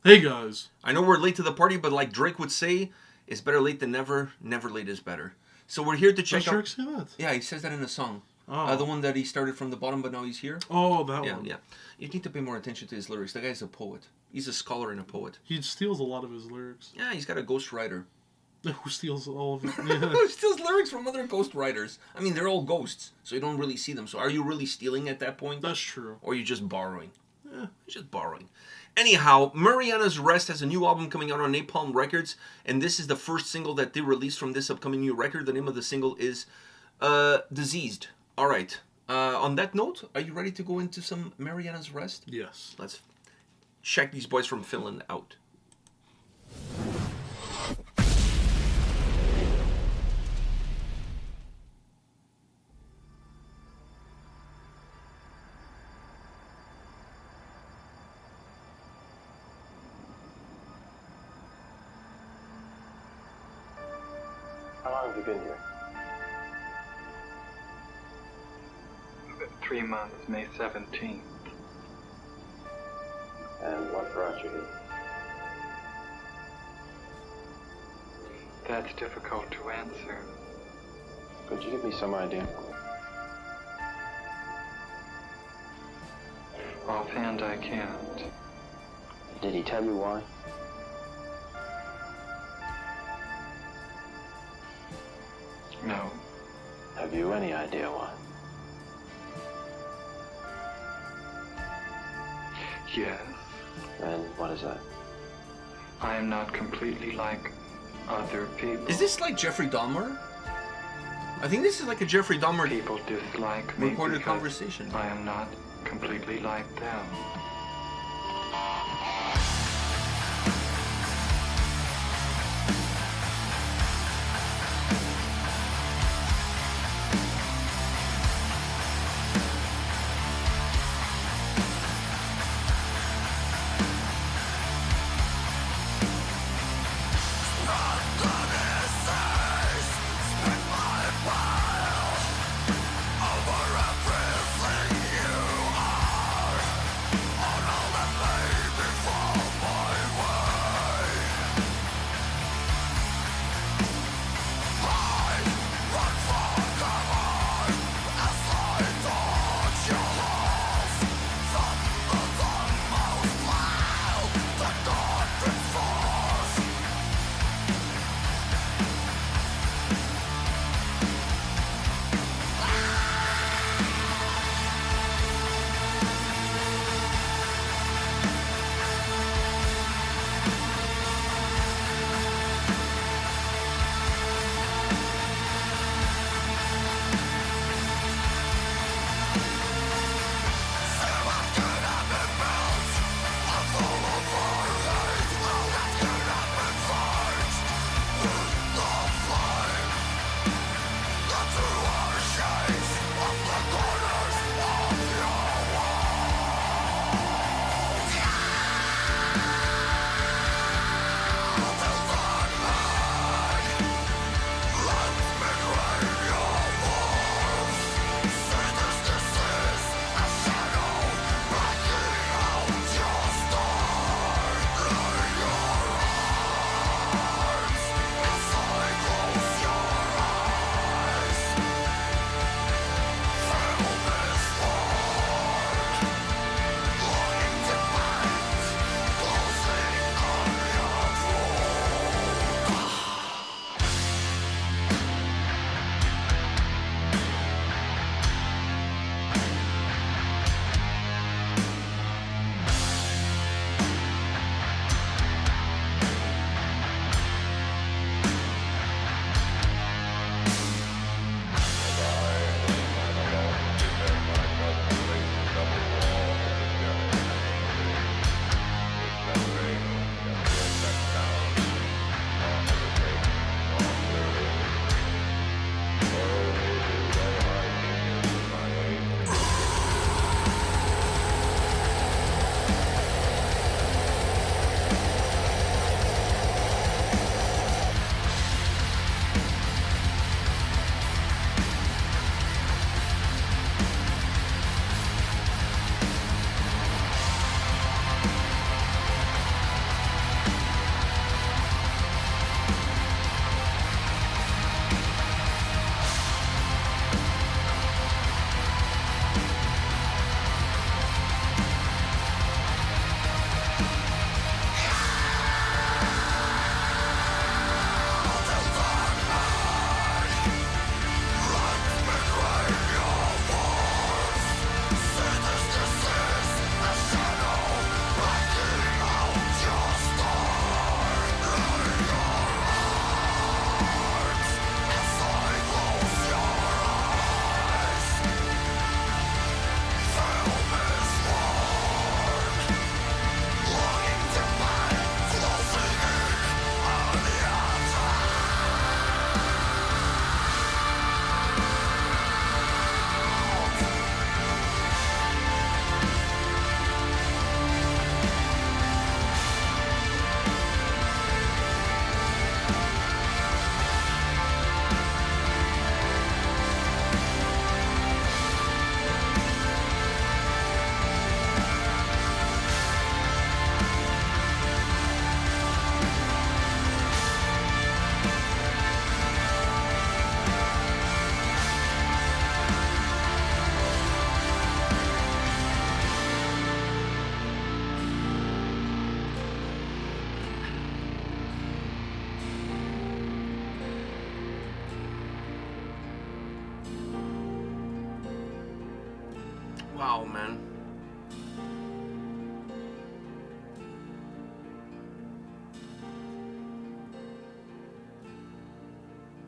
Hey guys. I know we're late to the party, but like Drake would say, it's better late than never. Never late is better. So we're here to check out... Drake say that? Yeah, he says that in a song. Oh. The one that he started from the bottom, but now he's here. Oh, that one. Yeah. Yeah. You need to pay more attention to his lyrics. The guy's a poet. He's a scholar and a poet. He steals a lot of his lyrics. Yeah, he's got a ghostwriter. Who steals all of it? Yeah. Who steals lyrics from other ghostwriters? I mean, they're all ghosts, so you don't really see them. So are you really stealing at that point? That's true. Or are you just borrowing? Yeah. You're just borrowing. Anyhow, Marianas Rest has a new album coming out on Napalm Records, and this is the first single that they released from this upcoming new record. The name of the single is Diseased. All right. On that note, are you ready to go into some Marianas Rest? Yes. Let's check these boys from Finland out. How long have you been here? 3 months, May 17th. And what brought you here? That's difficult to answer. Could you give me some idea? Offhand, I can't. Did he tell you why? No. Have you any idea why? Yes. And what is that? I am not completely like other people. Is this like Jeffrey Dahmer? I think this is like a Jeffrey Dahmer People dislike me recorded because conversation. I am not completely like them. Over everything you are. Wow, man.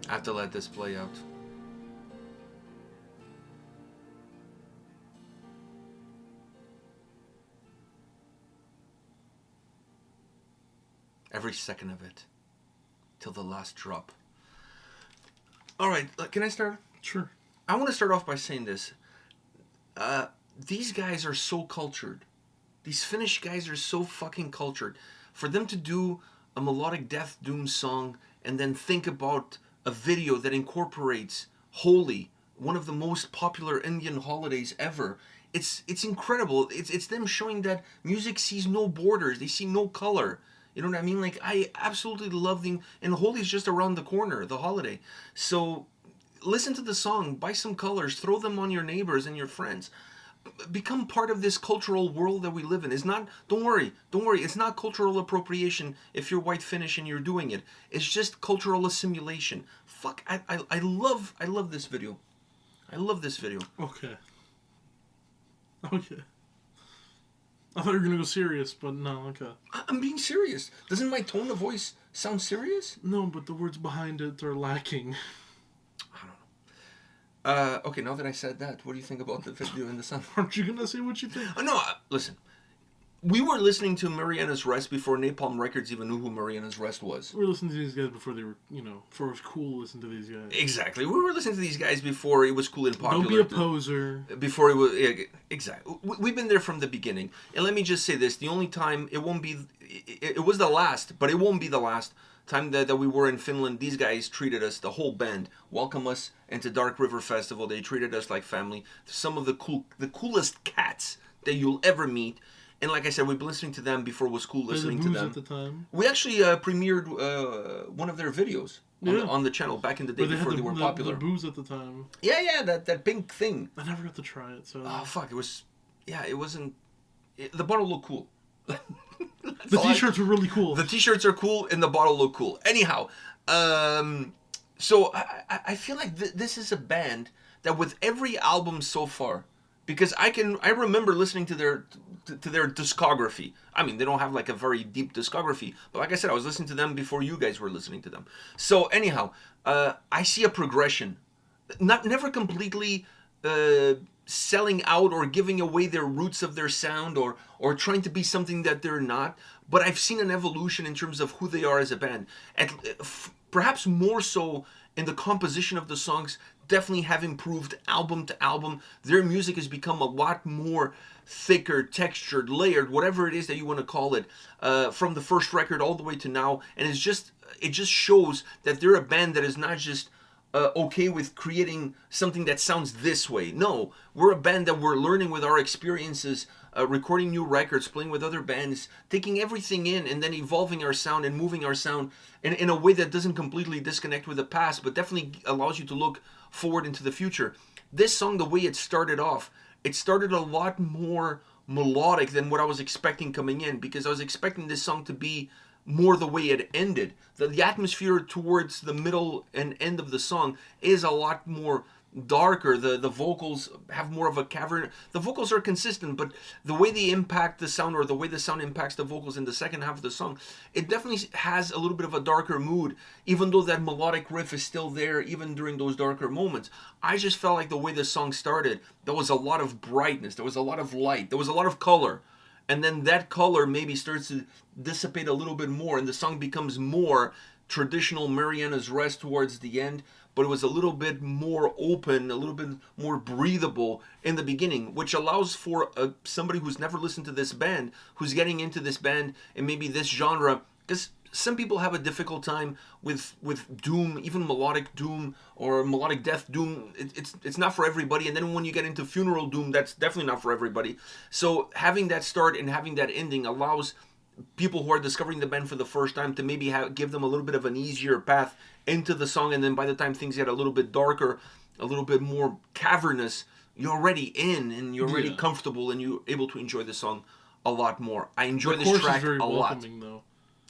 I have to let this play out. Every second of it. Till the last drop. Alright, can I start? Sure. I want to start off by saying this. These guys are so cultured. These Finnish guys are so fucking cultured. For them to do a melodic death doom song and then think about a video that incorporates Holi, one of the most popular Indian holidays ever. It's incredible. It's them showing that music sees no borders. They see no color. You know what I mean? Like, I absolutely love them. And Holi's just around the corner, the holiday. So listen to the song, buy some colors, throw them on your neighbors and your friends. Become part of this cultural world that we live in. It's not, don't worry, it's not cultural appropriation if you're white Finnish and you're doing it. It's just cultural assimilation. Fuck, I love this video. I love this video. Okay. I thought you were going to go serious, but no, okay. I'm being serious. Doesn't my tone of voice sound serious? No, but the words behind it are lacking. I don't know. Okay, now that I said that, what do you think about the video and the sound? Aren't you going to say what you think? No, listen. We were listening to Marianas Rest before Napalm Records even knew who Marianas Rest was. We were listening to these guys before they were, before it was cool to listen to these guys. Exactly. We were listening to these guys before it was cool and popular. Don't be a poser. Before it was... Exactly. We've been there from the beginning. And let me just say this. The only time it won't be... It was the last, but it won't be the last time that we were in Finland. These guys treated us, the whole band, welcome us into Dark River Festival. They treated us like family. Some of the coolest cats that you'll ever meet. And like I said, we've been listening to them before it was cool listening to them. At the time. We actually premiered one of their videos on the channel back in the day before they were popular. The booze at the time. Yeah, that pink thing. I never got to try it, so... Oh, fuck, it was... Yeah, it wasn't... the bottle looked cool. The t-shirts were really cool. The t-shirts are cool, and the bottle looked cool. Anyhow, so I feel like this is a band that with every album so far... Because I remember listening to their discography. I mean, they don't have like a very deep discography, but like I said, I was listening to them before you guys were listening to them. So anyhow, I see a progression, never completely selling out or giving away their roots of their sound or trying to be something that they're not. But I've seen an evolution in terms of who they are as a band, and perhaps more so in the composition of the songs. Definitely have improved album to album. Their music has become a lot more thicker, textured, layered, whatever it is that you want to call it, from the first record all the way to now. And it just shows that they're a band that is not just okay with creating something that sounds this way. No, we're a band that we're learning with our experiences, recording new records, playing with other bands, taking everything in and then evolving our sound and moving our sound in a way that doesn't completely disconnect with the past, but definitely allows you to look forward into the future. This song, the way it started off, it started a lot more melodic than what I was expecting coming in, because I was expecting this song to be more the way it ended. The atmosphere towards the middle and end of the song is a lot more darker. The vocals have more of a cavern. The vocals are consistent, but the way they impact the sound, or the way the sound impacts the vocals in the second half of the song, it definitely has a little bit of a darker mood, even though that melodic riff is still there even during those darker moments. I just felt like the way the song started, there was a lot of brightness, there was a lot of light, there was a lot of color, and then that color maybe starts to dissipate a little bit more, and the song becomes more traditional Marianas Rest towards the end, but it was a little bit more open, a little bit more breathable in the beginning, which allows for somebody who's never listened to this band, who's getting into this band and maybe this genre, because some people have a difficult time with doom, even melodic doom or melodic death doom. It's not for everybody. And then when you get into funeral doom, that's definitely not for everybody. So having that start and having that ending allows people who are discovering the band for the first time to maybe give them a little bit of an easier path into the song, and then by the time things get a little bit darker, a little bit more cavernous, you're already in and you're already comfortable and you're able to enjoy the song a lot more. I enjoy this track a lot. Though.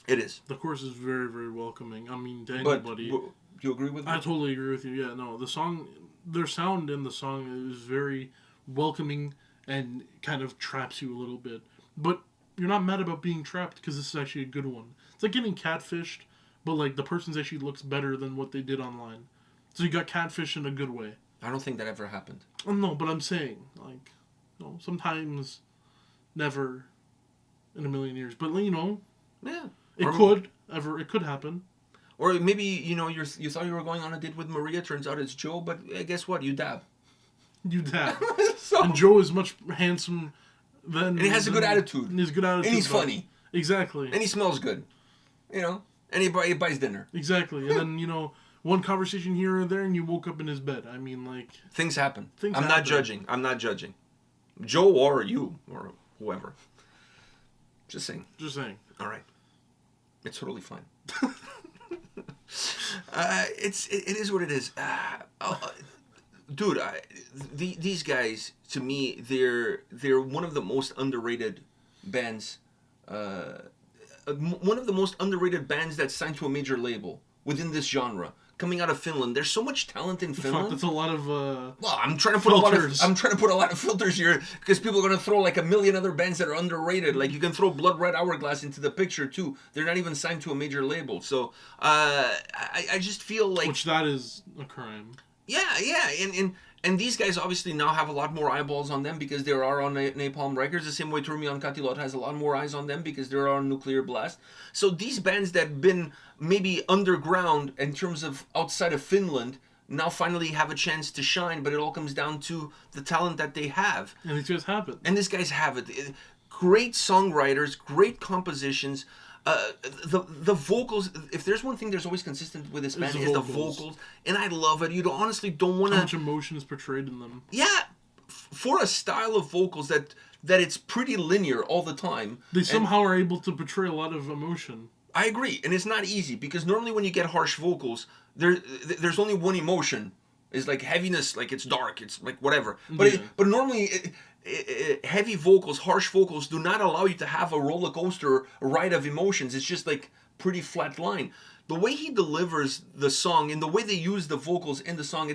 It is. The chorus is very, very welcoming. I mean, to anybody. But do you agree with me? I totally agree with you. Yeah, no, the song, their sound in the song is very welcoming and kind of traps you a little bit. But you're not mad about being trapped because this is actually a good one. It's like getting catfished, but like the person's actually looks better than what they did online. So you got catfished in a good way. I don't think that ever happened. Oh, no, but I'm saying, like, sometimes, never in a million years. But, Yeah. it could happen. Or maybe, you thought you were going on a date with Maria, turns out it's Joe, but guess what? You dab. You dab. So, And Joe is much handsome than... and he has a good attitude. And he's good attitude. And he's funny. Exactly. And he smells good. And he buys dinner. Exactly. And then, one conversation here or there and you woke up in his bed. I mean, like... Things happen. Things I'm happen. not judging. Joe or you or whoever. Just saying. All right. It's totally fine. It is what it is. Dude, these guys, to me, they're one of the most underrated bands. One of the most underrated bands that's signed to a major label within this genre. Coming out of Finland, there's so much talent in Finland. Fuck, that's a lot of. Well, I'm trying to put a lot of filters here because people are gonna throw like a million other bands that are underrated. Like you can throw Blood Red Hourglass into the picture too. They're not even signed to a major label. So I just feel like, which that is a crime. Yeah, and these guys obviously now have a lot more eyeballs on them because they are on Napalm Records, the same way Turmion Katilot has a lot more eyes on them because they're on Nuclear Blast. So these bands that have been maybe underground in terms of outside of Finland now finally have a chance to shine, but it all comes down to the talent that they have. And these guys have it. And these guys have it. Great songwriters, great compositions. The vocals, if there's one thing there's always consistent with this band, is the vocals. And I love it. You honestly don't want to... How much emotion is portrayed in them. Yeah. For a style of vocals that it's pretty linear all the time. They somehow are able to portray a lot of emotion. I agree. And it's not easy because normally when you get harsh vocals, there's only one emotion. It's like heaviness, like it's dark, it's like whatever. But but normally... heavy vocals, harsh vocals do not allow you to have a roller coaster ride of emotions. It's just like pretty flat line. The way he delivers the song and the way they use the vocals in the song,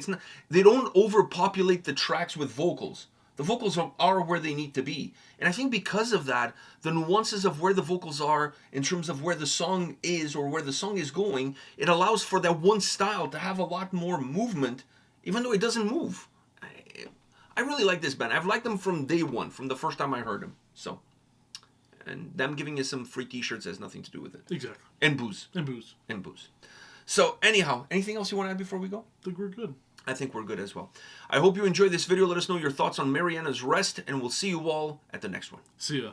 they don't overpopulate the tracks with vocals. The vocals are where they need to be. And I think because of that, the nuances of where the vocals are in terms of where the song is or where the song is going, it allows for that one style to have a lot more movement, even though it doesn't move. I really like this band. I've liked them from day one, from the first time I heard them. So, and them giving us some free t-shirts has nothing to do with it. Exactly. And booze. So, anyhow, anything else you want to add before we go? I think we're good. I think we're good as well. I hope you enjoyed this video. Let us know your thoughts on Mariana's Rest, and we'll see you all at the next one. See ya.